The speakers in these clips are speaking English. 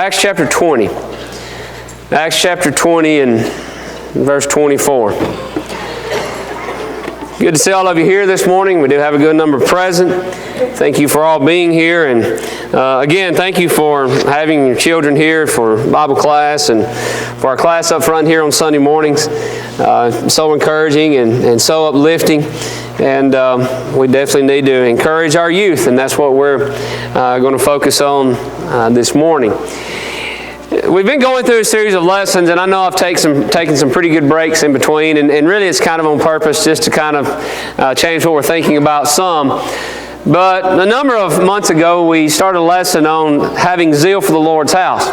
Acts chapter 20. Acts chapter 20 and verse 24. Good to see all of you here this morning. We do have a good number present. Thank you for all being here. And again, thank you for having your children here for Bible class and for our class up front here on Sunday mornings. So encouraging and so uplifting. And we definitely need to encourage our youth, and that's what we're going to focus on this morning. We've been going through a series of lessons, and I know I've taken some pretty good breaks in between, and really it's kind of on purpose just to kind of change what we're thinking about some. But a number of months ago, we started a lesson on having zeal for the Lord's house.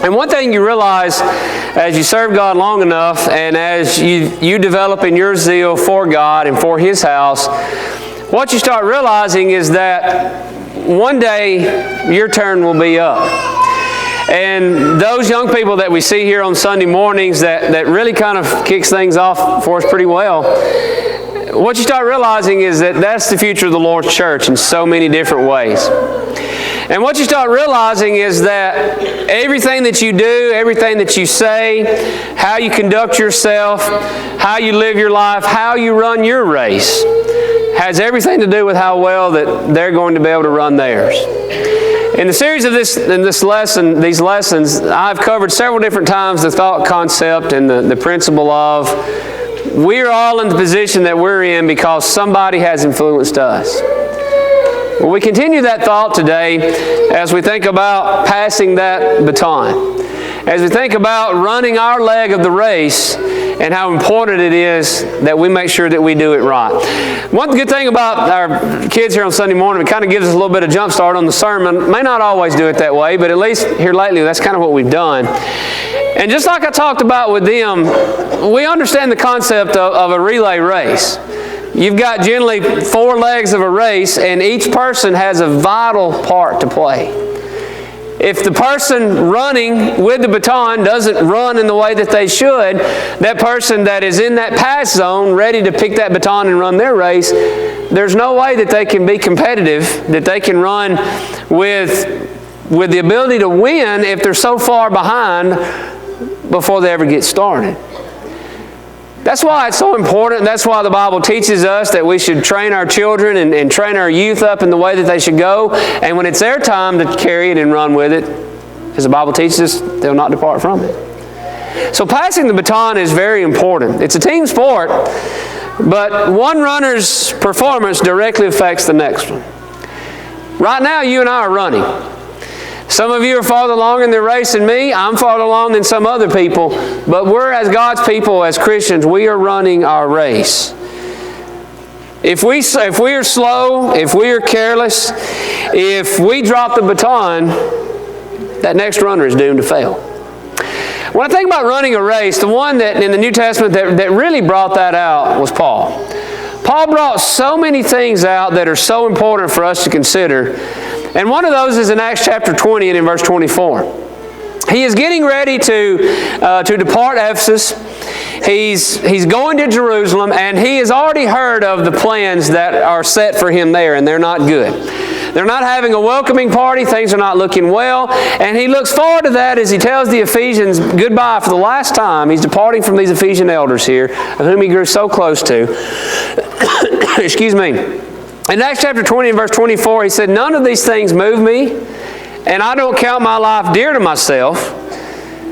And one thing you realize as you serve God long enough and as you develop in your zeal for God and for His house, what you start realizing is that one day your turn will be up. And those young people that we see here on Sunday mornings that really kind of kicks things off for us pretty well, what you start realizing is that that's the future of the Lord's church in so many different ways. And what you start realizing is that everything that you do, everything that you say, how you conduct yourself, how you live your life, how you run your race, has everything to do with how well that they're going to be able to run theirs. In the series of these lessons, I've covered several different times the thought concept and the principle of we're all in the position that we're in because somebody has influenced us. Well, we continue that thought today as we think about passing that baton. As we think about running our leg of the race and how important it is that we make sure that we do it right. One good thing about our kids here on Sunday morning, it kind of gives us a little bit of jump start on the sermon. May not always do it that way, but at least here lately, that's kind of what we've done. And just like I talked about with them, we understand the concept of a relay race. You've got generally 4 legs of a race, and each person has a vital part to play. If the person running with the baton doesn't run in the way that they should, that person that is in that pass zone ready to pick that baton and run their race, there's no way that they can be competitive, that they can run with the ability to win if they're so far behind before they ever get started. That's why it's so important. That's why the Bible teaches us that we should train our children and train our youth up in the way that they should go. And when it's their time to carry it and run with it, as the Bible teaches us, they'll not depart from it. So passing the baton is very important. It's a team sport, but one runner's performance directly affects the next one. Right now, you and I are running. Some of you are farther along in the race than me. I'm farther along than some other people. But we're, as God's people, as Christians, we are running our race. If we are slow, if we are careless, if we drop the baton, that next runner is doomed to fail. When I think about running a race, the one that in the New Testament that really brought that out was Paul. Paul brought so many things out that are so important for us to consider. And one of those is in Acts chapter 20 and in verse 24. He is getting ready to depart Ephesus. He's going to Jerusalem, and he has already heard of the plans that are set for him there, and they're not good. They're not having a welcoming party. Things are not looking well. And he looks forward to that as he tells the Ephesians goodbye for the last time. He's departing from these Ephesian elders here, of whom he grew so close to. Excuse me. In Acts chapter 20 and verse 24, he said, "None of these things move me, and I don't count my life dear to myself,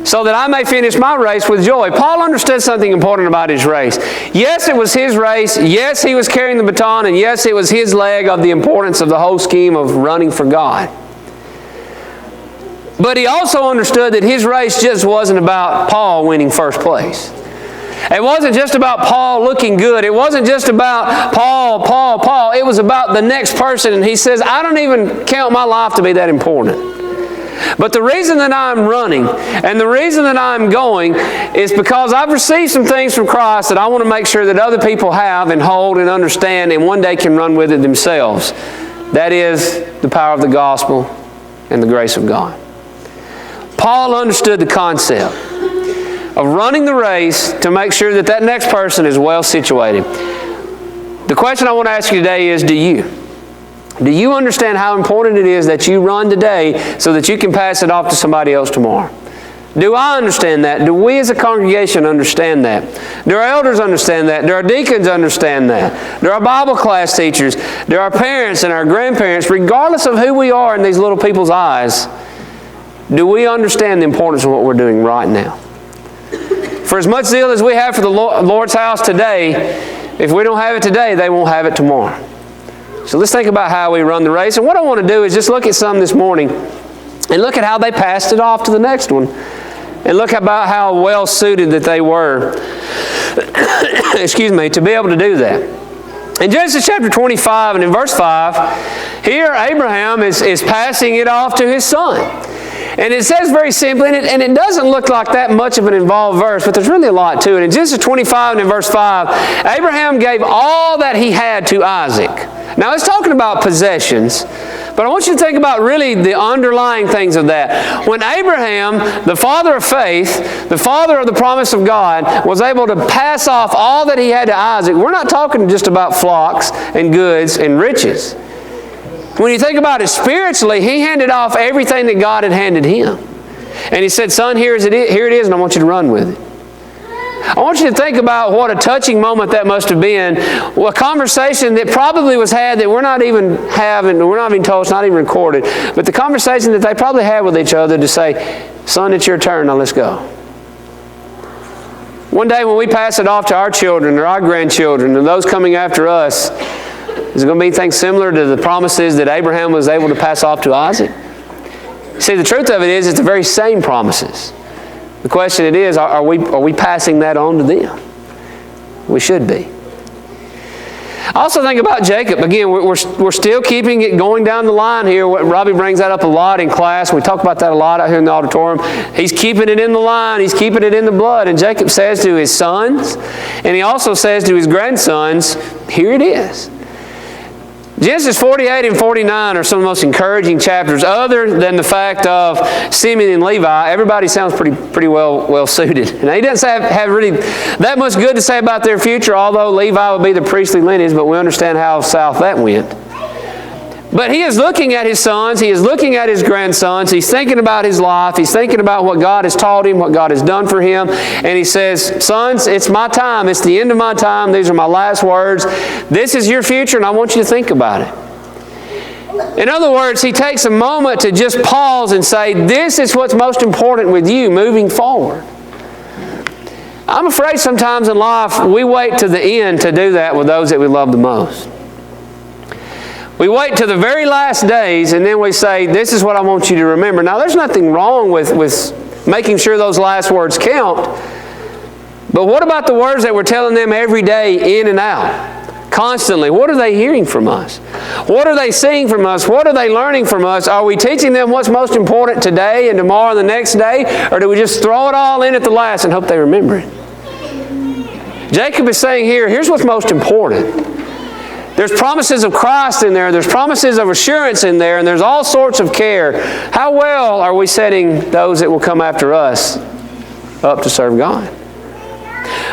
so that I may finish my race with joy." Paul understood something important about his race. Yes, it was his race. Yes, he was carrying the baton. And yes, it was his leg of the importance of the whole scheme of running for God. But he also understood that his race just wasn't about Paul winning first place. It wasn't just about Paul looking good. It wasn't just about Paul. It was about the next person. And he says, I don't even count my life to be that important. But the reason that I'm running and the reason that I'm going is because I've received some things from Christ that I want to make sure that other people have and hold and understand and one day can run with it themselves. That is the power of the gospel and the grace of God. Paul understood the concept of running the race to make sure that that next person is well situated. The question I want to ask you today is, do you? Do you understand how important it is that you run today so that you can pass it off to somebody else tomorrow? Do I understand that? Do we as a congregation understand that? Do our elders understand that? Do our deacons understand that? Do our Bible class teachers? Do our parents and our grandparents, regardless of who we are in these little people's eyes, do we understand the importance of what we're doing right now? For as much zeal as we have for the Lord's house today, if we don't have it today, they won't have it tomorrow. So let's think about how we run the race. And what I want to do is just look at some this morning and look at how they passed it off to the next one. And look about how well suited that they were, excuse me, to be able to do that. In Genesis chapter 25 and in verse 5, here Abraham is passing it off to his son. And it says very simply, and it doesn't look like that much of an involved verse, but there's really a lot to it. In Genesis 25 and in verse 5, Abraham gave all that he had to Isaac. Now it's talking about possessions, but I want you to think about really the underlying things of that. When Abraham, the father of faith, the father of the promise of God, was able to pass off all that he had to Isaac, we're not talking just about flocks and goods and riches. When you think about it spiritually, he handed off everything that God had handed him. And he said, son, here it is, and I want you to run with it. I want you to think about what a touching moment that must have been. A conversation that probably was had that we're not even told, it's not even recorded. But the conversation that they probably had with each other to say, son, it's your turn, now let's go. One day when we pass it off to our children or our grandchildren and those coming after us, is it going to be things similar to the promises that Abraham was able to pass off to Isaac? See, the truth of it is, it's the very same promises. The question it is, are we passing that on to them? We should be. I also think about Jacob. Again, we're still keeping it going down the line here. Robbie brings that up a lot in class. We talk about that a lot out here in the auditorium. He's keeping it in the line. He's keeping it in the blood. And Jacob says to his sons, and he also says to his grandsons, here it is. Genesis 48 and 49 are some of the most encouraging chapters, other than the fact of Simeon and Levi. Everybody sounds pretty well suited. Now, he doesn't have really that much good to say about their future, although Levi would be the priestly lineage, but we understand how south that went. But he is looking at his sons, he is looking at his grandsons, he's thinking about his life, he's thinking about what God has taught him, what God has done for him, and he says, sons, it's my time, it's the end of my time, these are my last words, this is your future and I want you to think about it. In other words, he takes a moment to just pause and say, this is what's most important with you moving forward. I'm afraid sometimes in life we wait to the end to do that with those that we love the most. We wait to the very last days and then we say, this is what I want you to remember. Now, there's nothing wrong with making sure those last words count. But what about the words that we're telling them every day in and out? Constantly. What are they hearing from us? What are they seeing from us? What are they learning from us? Are we teaching them what's most important today and tomorrow and the next day? Or do we just throw it all in at the last and hope they remember it? Jacob is saying here, here's what's most important. There's promises of Christ in there. There's promises of assurance in there. And there's all sorts of care. How well are we setting those that will come after us up to serve God?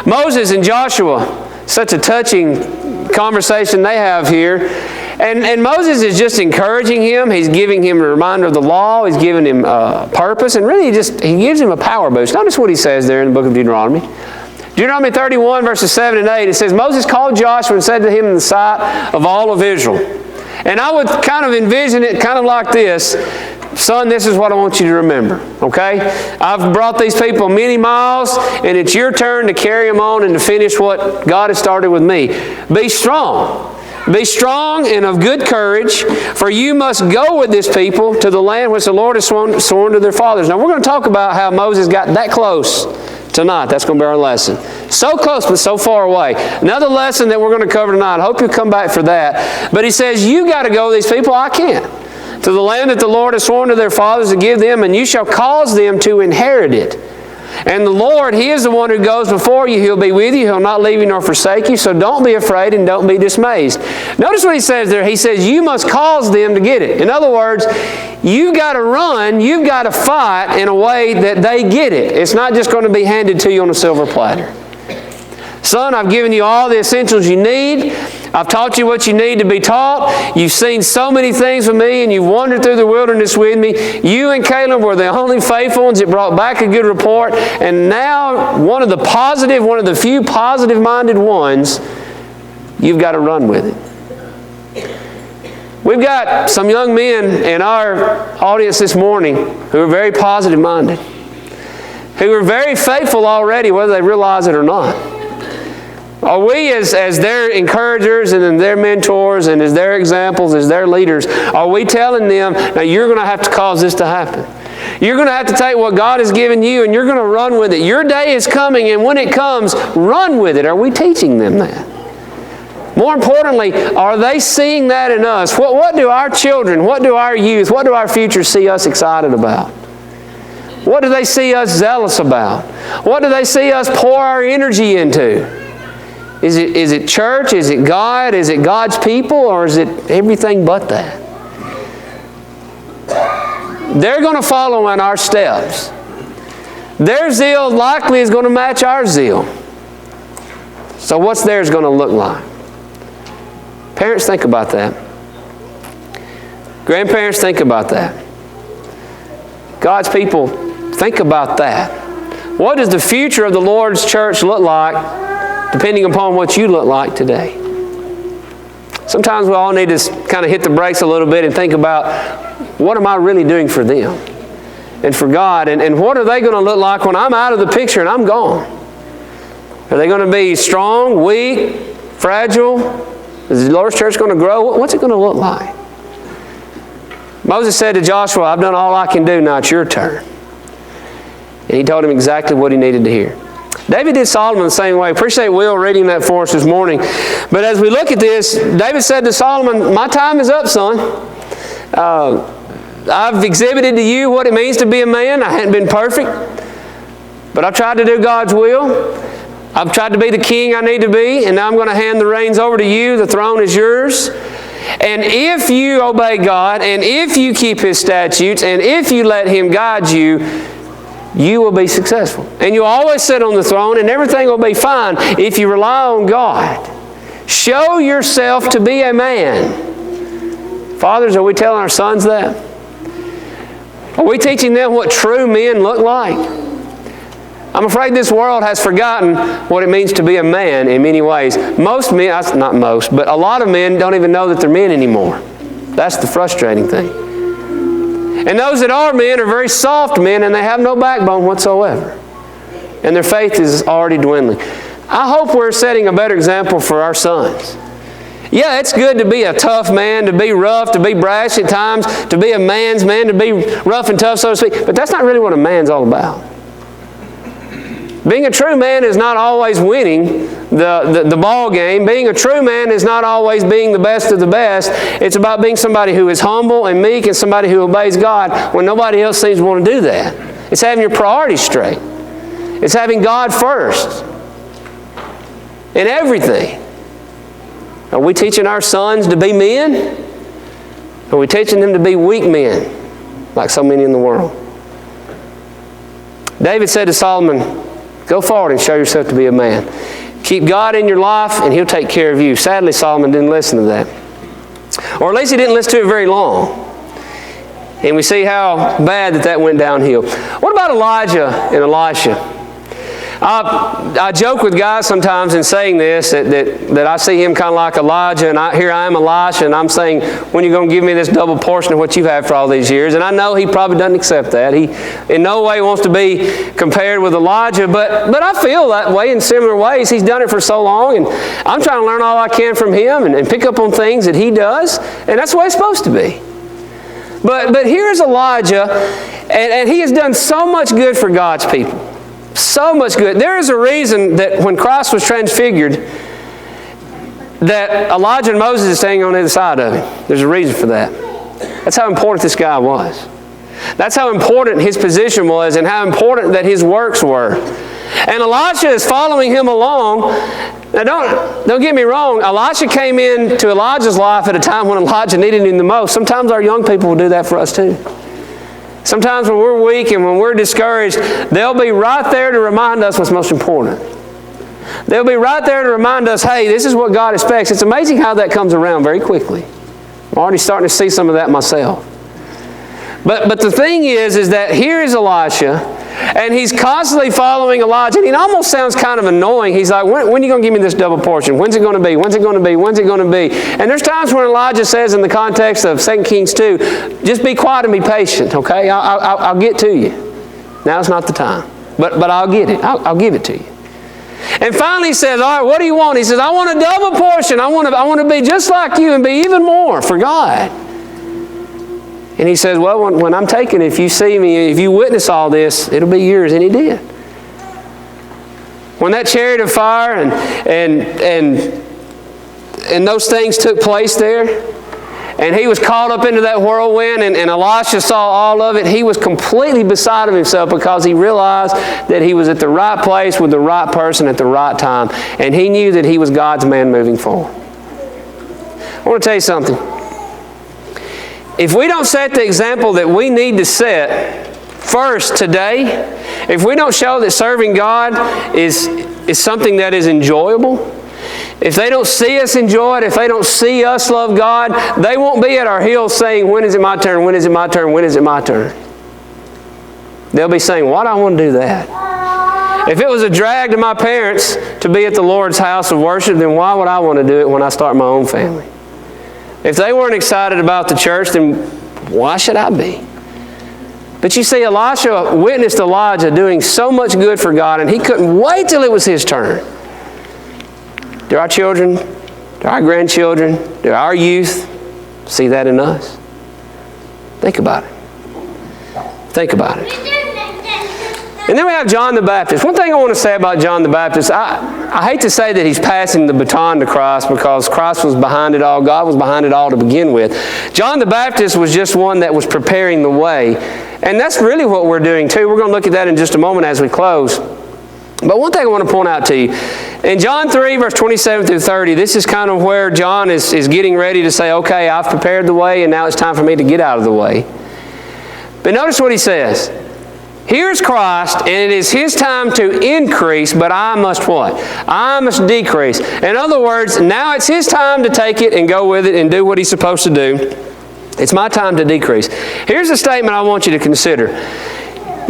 Moses and Joshua, such a touching conversation they have here. And Moses is just encouraging him. He's giving him a reminder of the law. He's giving him purpose. And really he gives him a power boost. Notice what he says there in the book of Deuteronomy. Deuteronomy 31, verses 7 and 8, it says, Moses called Joshua and said to him in the sight of all of Israel. And I would kind of envision it kind of like this. Son, this is what I want you to remember, okay? I've brought these people many miles, and it's your turn to carry them on and to finish what God has started with me. Be strong. Be strong and of good courage, for you must go with this people to the land which the Lord has sworn to their fathers. Now, we're going to talk about how Moses got that close tonight. That's going to be our lesson. So close, but so far away. Another lesson that we're going to cover tonight. I hope you'll come back for that. But he says, you got to go with these people. I can't. To the land that the Lord has sworn to their fathers to give them, and you shall cause them to inherit it. And the Lord, He is the one who goes before you. He'll be with you. He'll not leave you nor forsake you. So don't be afraid and don't be dismayed. Notice what He says there. He says, you must cause them to get it. In other words, you've got to run, you've got to fight in a way that they get it. It's not just going to be handed to you on a silver platter. Son, I've given you all the essentials you need. I've taught you what you need to be taught. You've seen so many things with me, and you've wandered through the wilderness with me. You and Caleb were the only faithful ones that brought back a good report. And now, one of the few positive-minded ones, you've got to run with it. We've got some young men in our audience this morning who are very positive-minded, who are very faithful already, whether they realize it or not. Are we, as their encouragers and their mentors and as their examples, as their leaders, are we telling them, now you're going to have to cause this to happen? You're going to have to take what God has given you and you're going to run with it. Your day is coming, and when it comes, run with it. Are we teaching them that? More importantly, are they seeing that in us? What do our children, what do our youth, what do our future see us excited about? What do they see us zealous about? What do they see us pour our energy into? Is it church? Is it God? Is it God's people? Or is it everything but that? They're going to follow in our steps. Their zeal likely is going to match our zeal. So what's theirs going to look like? Parents, think about that. Grandparents, think about that. God's people, think about that. What does the future of the Lord's church look like depending upon what you look like today? Sometimes we all need to kind of hit the brakes a little bit and think about, what am I really doing for them and for God? And what are they going to look like when I'm out of the picture and I'm gone? Are they going to be strong, weak, fragile? Is the Lord's church going to grow? What's it going to look like? Moses said to Joshua, I've done all I can do, now it's your turn. And he told him exactly what he needed to hear. David did Solomon the same way. Appreciate Will reading that for us this morning. But as we look at this, David said to Solomon, my time is up, son. I've exhibited to you what it means to be a man. I hadn't been perfect, but I've tried to do God's will. I've tried to be the king I need to be, and now I'm going to hand the reins over to you. The throne is yours. And if you obey God, and if you keep His statutes, and if you let Him guide you, you will be successful. And you'll always sit on the throne, and everything will be fine if you rely on God. Show yourself to be a man. Fathers, are we telling our sons that? Are we teaching them what true men look like? I'm afraid this world has forgotten what it means to be a man in many ways. Most men, not most, but a lot of men don't even know that they're men anymore. That's the frustrating thing. And those that are men are very soft men, and they have no backbone whatsoever. And their faith is already dwindling. I hope we're setting a better example for our sons. Yeah, it's good to be a tough man, to be rough, to be brash at times, to be a man's man, to be rough and tough, so to speak. But that's not really what a man's all about. Being a true man is not always winning the ball game. Being a true man is not always being the best of the best. It's about being somebody who is humble and meek and somebody who obeys God when nobody else seems to want to do that. It's having your priorities straight. It's having God first in everything. Are we teaching our sons to be men? Are we teaching them to be weak men like so many in the world? David said to Solomon, go forward and show yourself to be a man. Keep God in your life and He'll take care of you. Sadly, Solomon didn't listen to that. Or at least he didn't listen to it very long. And we see how bad that went downhill. What about Elijah and Elisha? I joke with guys sometimes in saying this, that I see him kind of like Elijah, and here I am Elisha, and I'm saying, when are you going to give me this double portion of what you've had for all these years? And I know he probably doesn't accept that. He in no way wants to be compared with Elijah, but I feel that way in similar ways. He's done it for so long, and I'm trying to learn all I can from him and pick up on things that he does, and that's the way it's supposed to be. But here's Elijah, and he has done so much good for God's people. So much good. There is a reason that when Christ was transfigured, that Elijah and Moses is standing on the other side of him. There's a reason for that. That's how important this guy was. That's how important his position was and how important that his works were. And Elisha is following him along. Now don't get me wrong, Elisha came into Elijah's life at a time when Elijah needed him the most. Sometimes our young people will do that for us too. Sometimes when we're weak and when we're discouraged, they'll be right there to remind us what's most important. They'll be right there to remind us, hey, this is what God expects. It's amazing how that comes around very quickly. I'm already starting to see some of that myself. But the thing is that here is Elisha, and he's constantly following Elijah, and it almost sounds kind of annoying. He's like, when are you going to give me this double portion? When's it going to be? When's it going to be? When's it going to be? And there's times when Elijah says in the context of 2 Kings 2, just be quiet and be patient, okay? I'll get to you. Now's not the time. But I'll get it. I'll give it to you. And finally he says, all right, what do you want? He says, I want a double portion. I want to be just like you and be even more for God. And he says, well, when I'm taken, if you see me, if you witness all this, it'll be yours. And he did. When that chariot of fire and those things took place there, and he was caught up into that whirlwind, and Elisha saw all of it, he was completely beside of himself because he realized that he was at the right place with the right person at the right time. And he knew that he was God's man moving forward. I want to tell you something. If we don't set the example that we need to set first today, if we don't show that serving God is something that is enjoyable, if they don't see us enjoy it, if they don't see us love God, they won't be at our heels saying, when is it my turn, when is it my turn, when is it my turn? They'll be saying, why do I want to do that? If it was a drag to my parents to be at the Lord's house of worship, then why would I want to do it when I start my own family? If they weren't excited about the church, then why should I be? But you see, Elisha witnessed Elijah doing so much good for God, and he couldn't wait till it was his turn. Do our children, do our grandchildren, do our youth see that in us? Think about it. Think about it. And then we have John the Baptist. One thing I want to say about John the Baptist, I hate to say that he's passing the baton to Christ because Christ was behind it all. God was behind it all to begin with. John the Baptist was just one that was preparing the way. And that's really what we're doing too. We're going to look at that in just a moment as we close. But one thing I want to point out to you, in John 3, verse 27 through 30, this is kind of where John is getting ready to say, okay, I've prepared the way and now it's time for me to get out of the way. But notice what he says. Here's Christ, and it is His time to increase, but I must what? I must decrease. In other words, now it's His time to take it and go with it and do what He's supposed to do. It's my time to decrease. Here's a statement I want you to consider.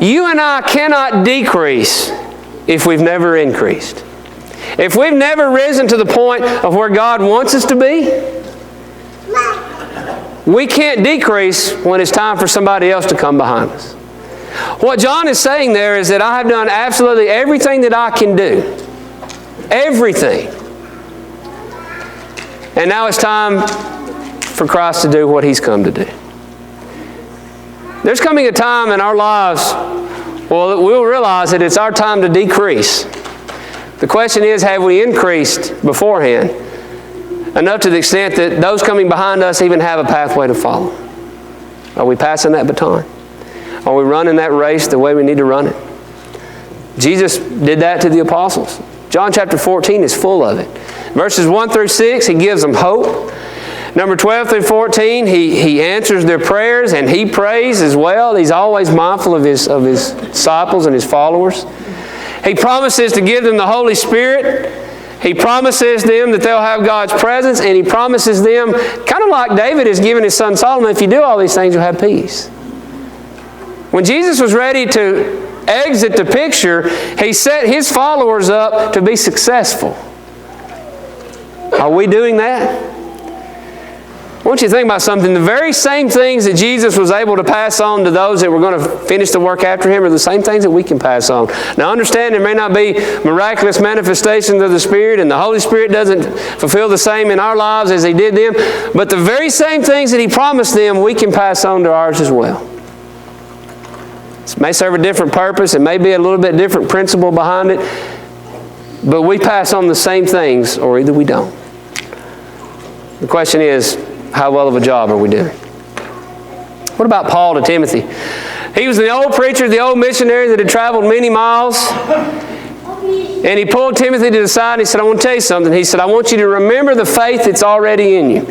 You and I cannot decrease if we've never increased. If we've never risen to the point of where God wants us to be, we can't decrease when it's time for somebody else to come behind us. What John is saying there is that I have done absolutely everything that I can do. Everything. And now it's time for Christ to do what He's come to do. There's coming a time in our lives, well, we'll realize that it's our time to decrease. The question is, have we increased beforehand enough to the extent that those coming behind us even have a pathway to follow? Are we passing that baton? Are we running that race the way we need to run it? Jesus did that to the apostles. John chapter 14 is full of it. Verses 1 through 6, He gives them hope. Number 12 through 14, He answers their prayers and He prays as well. He's always mindful of His disciples and His followers. He promises to give them the Holy Spirit. He promises them that they'll have God's presence, and He promises them, kind of like David has given his son Solomon, if you do all these things, you'll have peace. When Jesus was ready to exit the picture, He set His followers up to be successful. Are we doing that? I want you to think about something. The very same things that Jesus was able to pass on to those that were going to finish the work after Him are the same things that we can pass on. Now understand there may not be miraculous manifestations of the Spirit, and the Holy Spirit doesn't fulfill the same in our lives as He did them, but the very same things that He promised them, we can pass on to ours as well. It may serve a different purpose. It may be a little bit different principle behind it. But we pass on the same things, or either we don't. The question is, how well of a job are we doing? What about Paul to Timothy? He was the old preacher, the old missionary that had traveled many miles. And he pulled Timothy to the side and he said, I want to tell you something. He said, I want you to remember the faith that's already in you.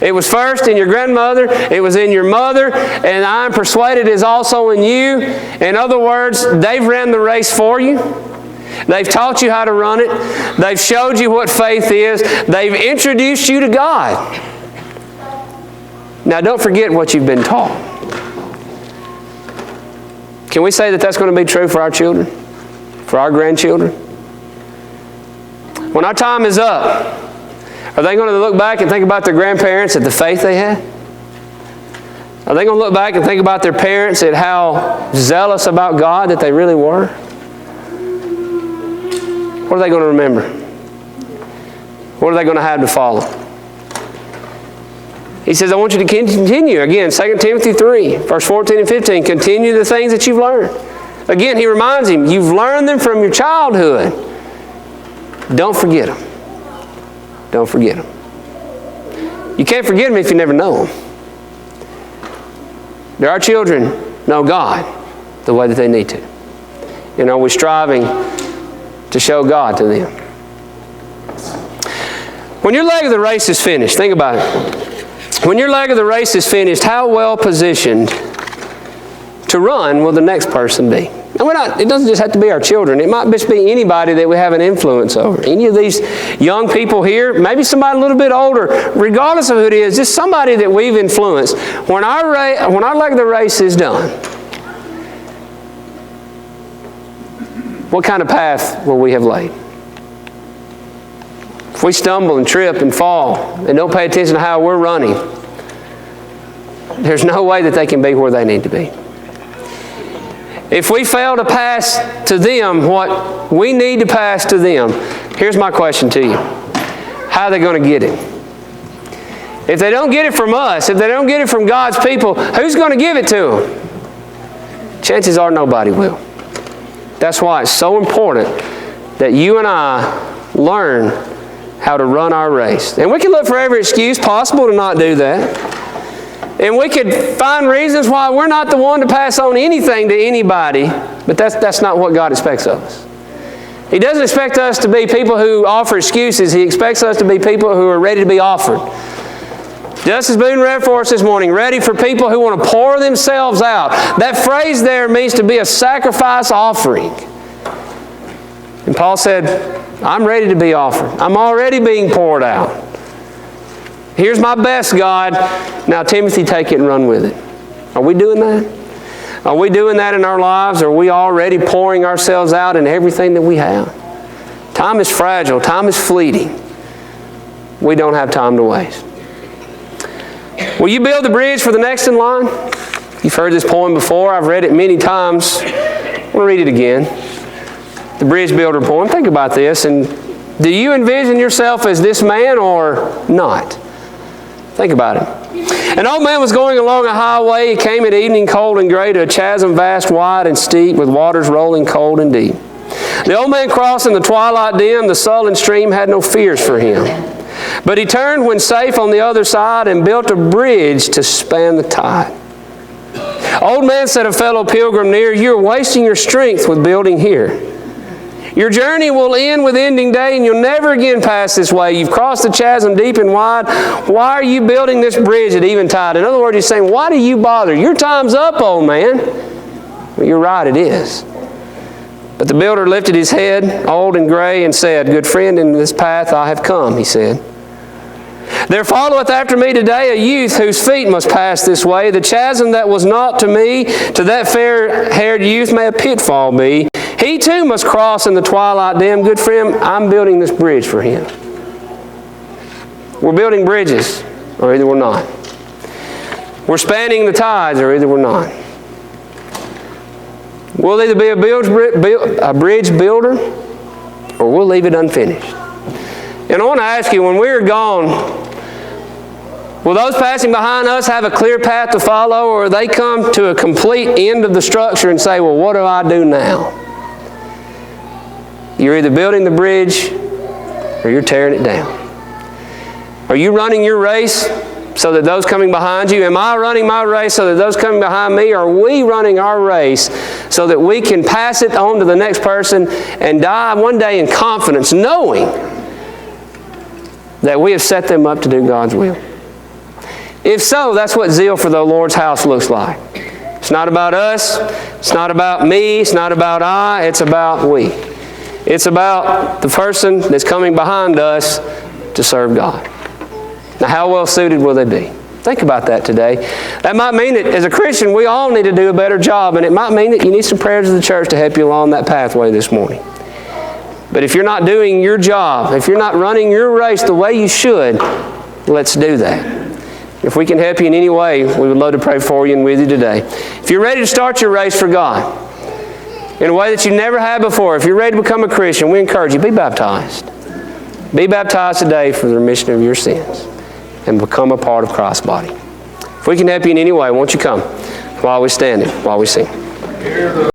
It was first in your grandmother, it was in your mother, and I am persuaded it is also in you. In other words, they've ran the race for you. They've taught you how to run it. They've showed you what faith is. They've introduced you to God. Now, don't forget what you've been taught. Can we say that that's going to be true for our children? For our grandchildren? When our time is up, are they going to look back and think about their grandparents and the faith they had? Are they going to look back and think about their parents and how zealous about God that they really were? What are they going to remember? What are they going to have to follow? He says, I want you to continue. Again, 2 Timothy 3, verse 14 and 15. Continue the things that you've learned. Again, he reminds him, you've learned them from your childhood. Don't forget them. Don't forget them. You can't forget them if you never know them. Do our children know God the way that they need to? And are we striving to show God to them? When your leg of the race is finished, think about it. When your leg of the race is finished, how well positioned to run will the next person be? And it doesn't just have to be our children. It might just be anybody that we have an influence over. Any of these young people here, maybe somebody a little bit older, regardless of who it is, just somebody that we've influenced. When our leg of the race is done, what kind of path will we have laid? If we stumble and trip and fall and don't pay attention to how we're running, there's no way that they can be where they need to be. If we fail to pass to them what we need to pass to them, here's my question to you. How are they going to get it? If they don't get it from us, if they don't get it from God's people, who's going to give it to them? Chances are nobody will. That's why it's so important that you and I learn how to run our race. And we can look for every excuse possible to not do that. And we could find reasons why we're not the one to pass on anything to anybody, but that's not what God expects of us. He doesn't expect us to be people who offer excuses. He expects us to be people who are ready to be offered. Just as Boone read for us this morning, ready for people who want to pour themselves out. That phrase there means to be a sacrifice offering. And Paul said, I'm ready to be offered. I'm already being poured out. Here's my best, God. Now, Timothy, take it and run with it. Are we doing that? Are we doing that in our lives? Are we already pouring ourselves out in everything that we have? Time is fragile. Time is fleeting. We don't have time to waste. Will you build the bridge for the next in line? You've heard this poem before. I've read it many times. I want to read it again. The bridge builder poem. Think about this. And do you envision yourself as this man or not? Think about it. An old man was going along a highway. He came at evening cold and gray to a chasm vast, wide, and steep, with waters rolling cold and deep. The old man crossed in the twilight dim. The sullen stream had no fears for him. But he turned when safe on the other side and built a bridge to span the tide. Old man, said a fellow pilgrim near, you're wasting your strength with building here. Your journey will end with ending day, and you'll never again pass this way. You've crossed the chasm deep and wide. Why are you building this bridge at eventide? In other words, he's saying, why do you bother? Your time's up, old man. Well, you're right, it is. But the builder lifted his head, old and gray, and said, good friend, in this path I have come, he said. There followeth after me today a youth whose feet must pass this way. The chasm that was not to me, to that fair-haired youth may a pitfall be. He too must cross in the twilight dim. Good friend, I'm building this bridge for him. We're building bridges, or either we're not. We're spanning the tides, or either we're not. We'll either be a bridge builder, or we'll leave it unfinished. And I want to ask you, when we're gone, will those passing behind us have a clear path to follow, or they come to a complete end of the structure and say, well, what do I do now? You're either building the bridge or you're tearing it down. Are you running your race so that those coming behind you? Am I running my race so that those coming behind me? Are we running our race so that we can pass it on to the next person and die one day in confidence, knowing that we have set them up to do God's will? If so, that's what zeal for the Lord's house looks like. It's not about us. It's not about me. It's not about I. It's about we. It's about the person that's coming behind us to serve God. Now, how well suited will they be? Think about that today. That might mean that as a Christian, we all need to do a better job, and it might mean that you need some prayers of the church to help you along that pathway this morning. But if you're not doing your job, if you're not running your race the way you should, let's do that. If we can help you in any way, we would love to pray for you and with you today. If you're ready to start your race for God in a way that you never had before, if you're ready to become a Christian, we encourage you, be baptized. Be baptized today for the remission of your sins and become a part of Christ's body. If we can help you in any way, won't you come while we stand and while we sing.